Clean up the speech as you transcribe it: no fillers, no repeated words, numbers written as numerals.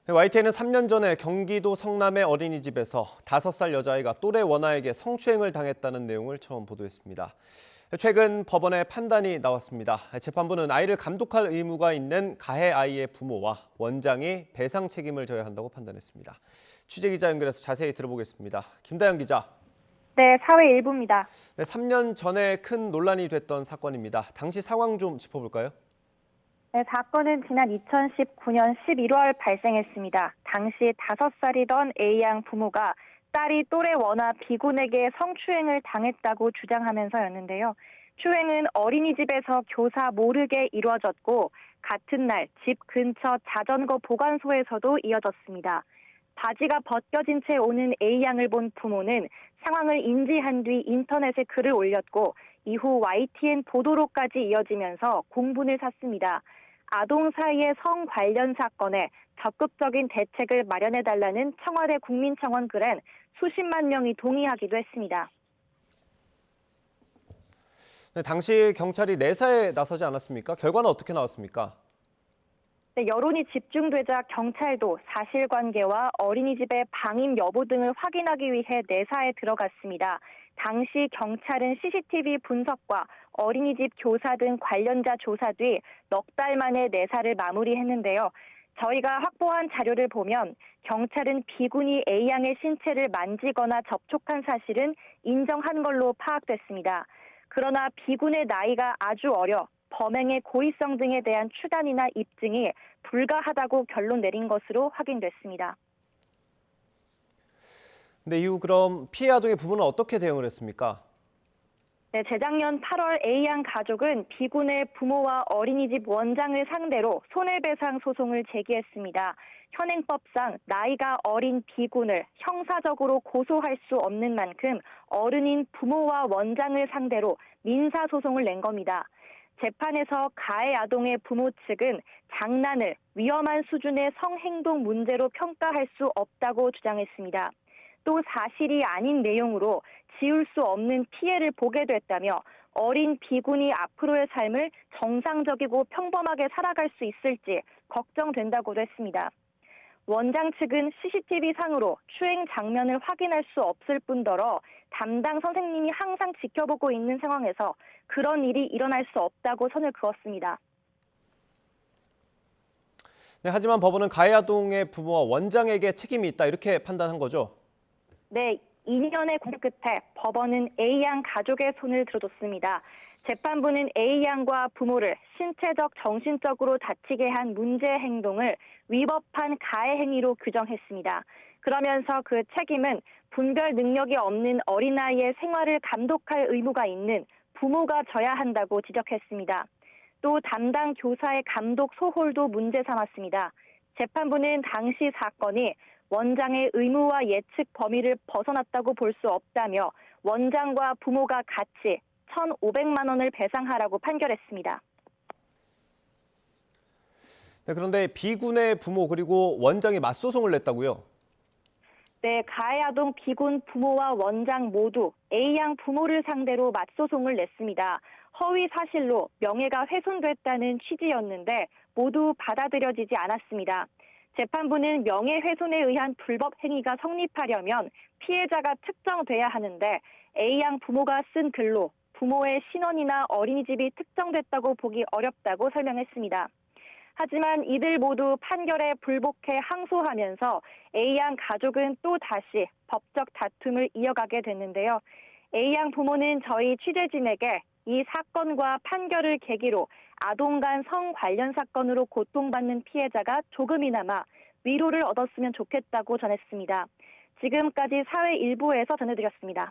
YTN은 3년 전에 경기도 성남의 어린이집에서 5살 여자아이가 또래 원아에게 성추행을 당했다는 내용을 처음 보도했습니다. 최근 법원의 판단이 나왔습니다. 재판부는 아이를 감독할 의무가 있는 가해 아이의 부모와 원장이 배상 책임을 져야 한다고 판단했습니다. 취재기자 연결해서 자세히 들어보겠습니다. 김다영 기자. 네, 사회 일부입니다. 3년 전에 큰 논란이 됐던 사건입니다. 당시 상황 좀 짚어볼까요? 네, 사건은 지난 2019년 11월 발생했습니다. 당시 5살이던 A양 부모가 딸이 또래 원아 B군에게 성추행을 당했다고 주장하면서였는데요. 추행은 어린이집에서 교사 모르게 이루어졌고 같은 날 집 근처 자전거 보관소에서도 이어졌습니다. 바지가 벗겨진 채 오는 A양을 본 부모는 상황을 인지한 뒤 인터넷에 글을 올렸고 이후 YTN 보도로까지 이어지면서 공분을 샀습니다. 아동 사이의 성 관련 사건에 적극적인 대책을 마련해달라는 청와대 국민청원 글엔 수십만 명이 동의하기도 했습니다. 네, 당시 경찰이 내사에 나서지 않았습니까? 결과는 어떻게 나왔습니까? 네, 여론이 집중되자 경찰도 사실관계와 어린이집의 방임 여부 등을 확인하기 위해 내사에 들어갔습니다. 당시 경찰은 CCTV 분석과 어린이집 교사 등 관련자 조사 뒤 넉 달 만에 내사를 마무리했는데요. 저희가 확보한 자료를 보면 경찰은 B군이 A양의 신체를 만지거나 접촉한 사실은 인정한 걸로 파악됐습니다. 그러나 B군의 나이가 아주 어려 범행의 고의성 등에 대한 추단이나 입증이 불가하다고 결론 내린 것으로 확인됐습니다. 네, 이후 그럼 피해 아동의 부모는 어떻게 대응을 했습니까? 네, 재작년 8월 A양 가족은 B군의 부모와 어린이집 원장을 상대로 손해배상 소송을 제기했습니다. 현행법상 나이가 어린 B군을 형사적으로 고소할 수 없는 만큼 어른인 부모와 원장을 상대로 민사소송을 낸 겁니다. 재판에서 가해 아동의 부모 측은 장난을 위험한 수준의 성행동 문제로 평가할 수 없다고 주장했습니다. 또 사실이 아닌 내용으로 지울 수 없는 피해를 보게 됐다며 어린 B군이 앞으로의 삶을 정상적이고 평범하게 살아갈 수 있을지 걱정된다고도 했습니다. 원장 측은 CCTV상으로 추행 장면을 확인할 수 없을 뿐더러 담당 선생님이 항상 지켜보고 있는 상황에서 그런 일이 일어날 수 없다고 선을 그었습니다. 네, 하지만 법원은 가해 아동의 부모와 원장에게 책임이 있다 이렇게 판단한 거죠? 네, 2년의 공소 끝에 법원은 A양 가족의 손을 들어줬습니다. 재판부는 A양과 부모를 신체적, 정신적으로 다치게 한 문제 행동을 위법한 가해 행위로 규정했습니다. 그러면서 그 책임은 분별 능력이 없는 어린아이의 생활을 감독할 의무가 있는 부모가 져야 한다고 지적했습니다. 또 담당 교사의 감독 소홀도 문제 삼았습니다. 재판부는 당시 사건이 원장의 의무와 예측 범위를 벗어났다고 볼 수 없다며 원장과 부모가 같이 1,500만 원을 배상하라고 판결했습니다. 네, 그런데 B군의 부모 그리고 원장이 맞소송을 냈다고요? 네, 가해 아동 B군 부모와 원장 모두 A양 부모를 상대로 맞소송을 냈습니다. 허위 사실로 명예가 훼손됐다는 취지였는데 모두 받아들여지지 않았습니다. 재판부는 명예훼손에 의한 불법 행위가 성립하려면 피해자가 특정돼야 하는데 A양 부모가 쓴 글로 부모의 신원이나 어린이집이 특정됐다고 보기 어렵다고 설명했습니다. 하지만 이들 모두 판결에 불복해 항소하면서 A양 가족은 또 다시 법적 다툼을 이어가게 됐는데요. A양 부모는 저희 취재진에게 이 사건과 판결을 계기로 아동 간 성 관련 사건으로 고통받는 피해자가 조금이나마 위로를 얻었으면 좋겠다고 전했습니다. 지금까지 사회 일부에서 전해드렸습니다.